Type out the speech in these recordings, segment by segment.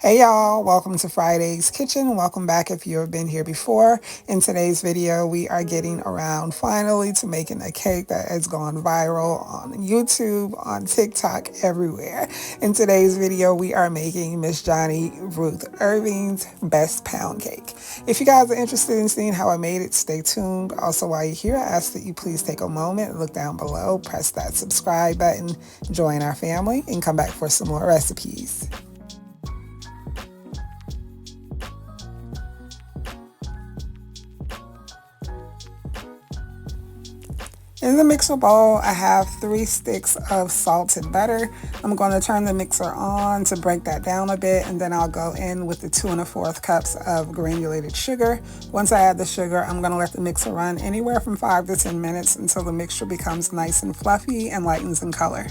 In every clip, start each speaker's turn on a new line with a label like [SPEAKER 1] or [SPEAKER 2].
[SPEAKER 1] Hey y'all, welcome to Friday's Kitchen. Welcome back if you have been here before. In today's video, we are getting around finally to making a cake that has gone viral on YouTube, on TikTok, everywhere. In today's video, we are making Miss Johnnie Ruth Irving's best pound cake. If you guys are interested in seeing how I made it, stay tuned. Also, while you're here, I ask that you please take a moment, look down below, press that subscribe button, join our family, and come back for some more recipes. In the mixer bowl, I have 3 sticks of salted butter. I'm going to turn the mixer on to break that down a bit, and then I'll go in with the 2 1/4 cups of granulated sugar. Once I add the sugar, I'm going to let the mixer run anywhere from 5 to 10 minutes until the mixture becomes nice and fluffy and lightens in color.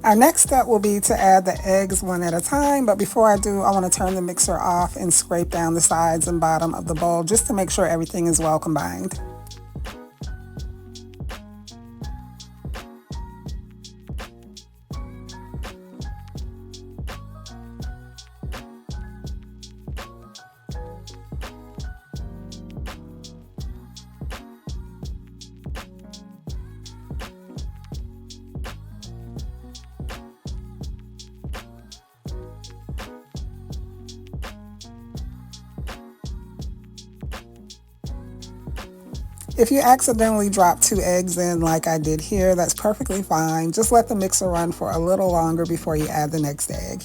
[SPEAKER 1] Our next step will be to add the eggs one at a time, but before I do, I want to turn the mixer off and scrape down the sides and bottom of the bowl just to make sure everything is well combined. If you accidentally drop 2 eggs in like I did here, that's perfectly fine. Just let the mixer run for a little longer before you add the next egg.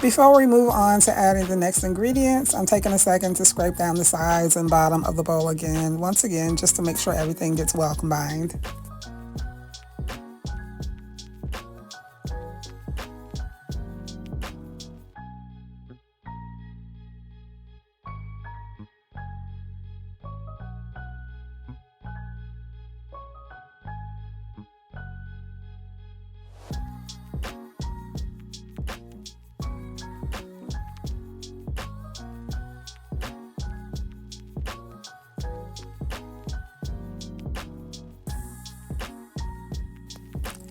[SPEAKER 1] Before we move on to adding the next ingredients, I'm taking a second to scrape down the sides and bottom of the bowl again, once again, just to make sure everything gets well combined.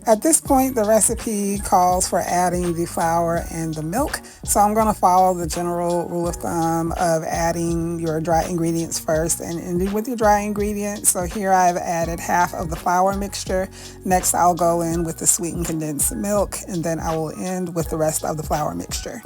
[SPEAKER 1] At this point, the recipe calls for adding the flour and the milk, so I'm going to follow the general rule of thumb of adding your dry ingredients first and ending with your dry ingredients. So here I've added half of the flour mixture. Next, I'll go in with the sweetened condensed milk, and then I will end with the rest of the flour mixture.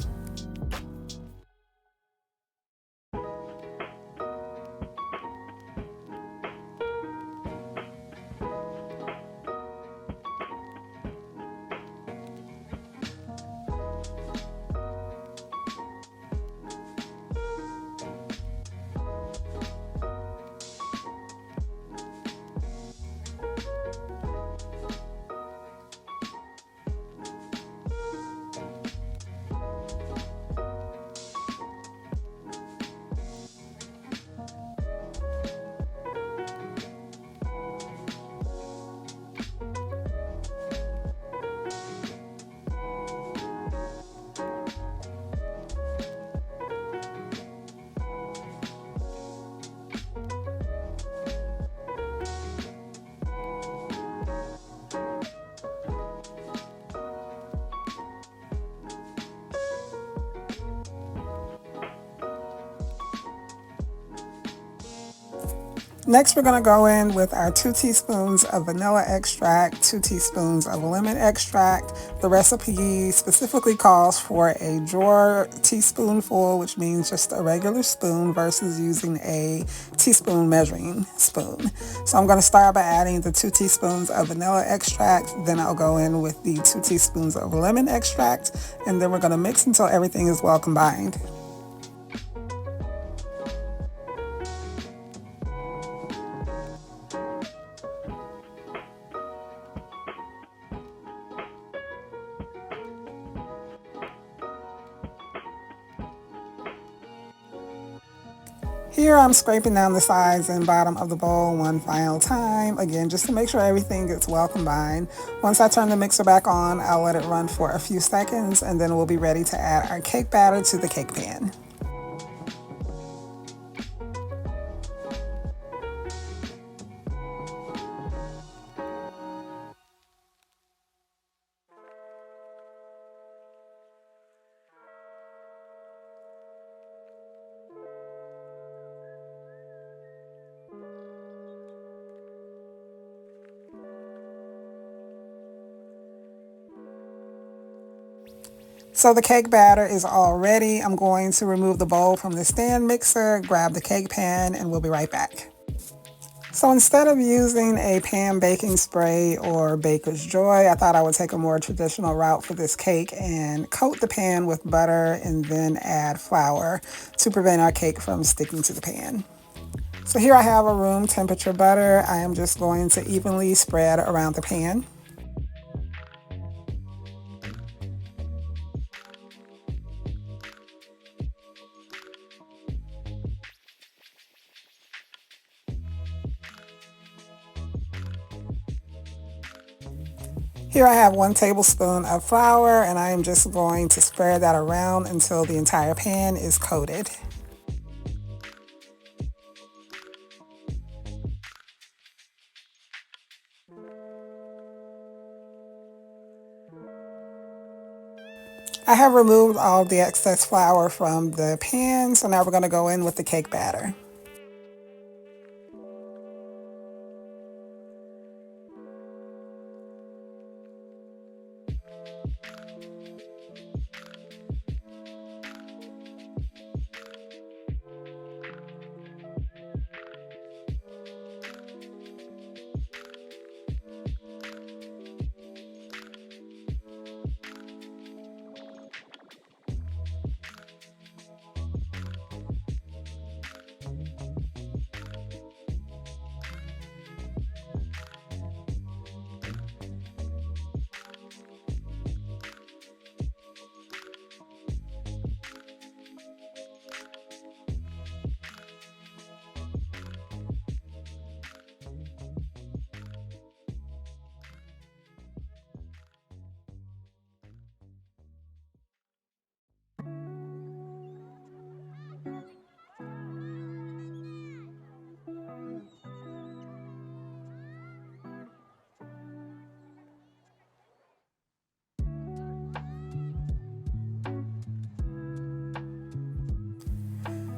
[SPEAKER 1] Next, we're going to go in with our 2 teaspoons of vanilla extract, 2 teaspoons of lemon extract. The recipe specifically calls for a drawer teaspoonful, which means just a regular spoon versus using a teaspoon measuring spoon. So I'm going to start by adding the 2 teaspoons of vanilla extract, then I'll go in with the 2 teaspoons of lemon extract, and then we're going to mix until everything is well combined. Here I'm scraping down the sides and bottom of the bowl one final time, again just to make sure everything gets well combined. Once I turn the mixer back on, I'll let it run for a few seconds and then we'll be ready to add our cake batter to the cake pan. So the cake batter is all ready. I'm going to remove the bowl from the stand mixer, grab the cake pan, and we'll be right back. So instead of using a pan baking spray or Baker's Joy, I thought I would take a more traditional route for this cake and coat the pan with butter and then add flour to prevent our cake from sticking to the pan. So here I have a room temperature butter. I am just going to evenly spread around the pan. Here I have 1 tablespoon of flour and I am just going to spread that around until the entire pan is coated. I have removed all the excess flour from the pan, so now we're going to go in with the cake batter.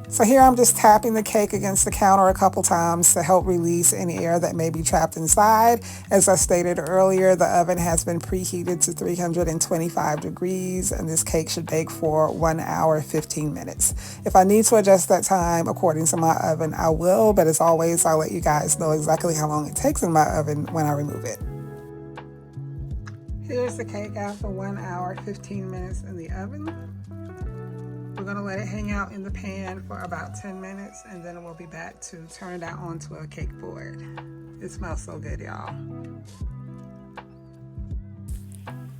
[SPEAKER 1] So here I'm just tapping the cake against the counter a couple times to help release any air that may be trapped inside. As I stated earlier, the oven has been preheated to 325 degrees and this cake should bake for 1 hour 15 minutes. If I need to adjust that time according to my oven, I will, but as always, I'll let you guys know exactly how long it takes in my oven when I remove it. Here's the cake after 1 hour 15 minutes in the oven. We're going to let it hang out in the pan for about 10 minutes and then we'll be back to turn that onto a cake board. It smells so good, y'all.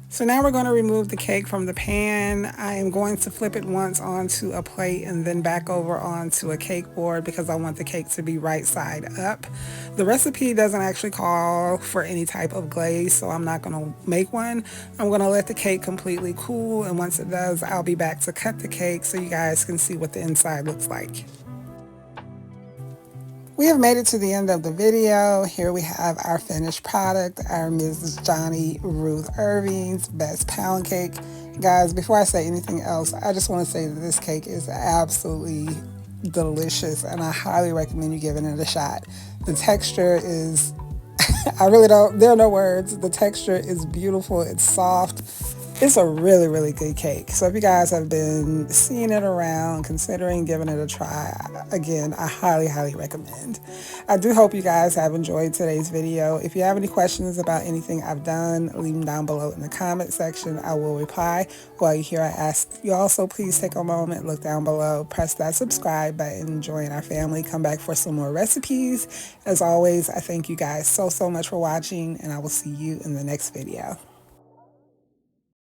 [SPEAKER 1] So now we're going to remove the cake from the pan. I am going to flip it once onto a plate and then back over onto a cake board because I want the cake to be right side up. The recipe doesn't actually call for any type of glaze, so I'm not going to make one. I'm going to let the cake completely cool, and once it does, I'll be back to cut the cake so you guys can see what the inside looks like. We have made it to the end of the video. Here we have our finished product, our Mrs. Johnnie Ruth Irving's best pound cake. Guys, before I say anything else, I just want to say that this cake is absolutely delicious, and I highly recommend you giving it a shot. The texture is, I really don't, there are no words. The texture is beautiful. It's soft. It's a really, really good cake. So if you guys have been seeing it around, considering giving it a try, again, I highly, highly recommend. I do hope you guys have enjoyed today's video. If you have any questions about anything I've done, leave them down below in the comment section. I will reply. While you're here, I ask you also please take a moment, look down below, press that subscribe button, join our family, come back for some more recipes. As always, I thank you guys so, so much for watching, and I will see you in the next video.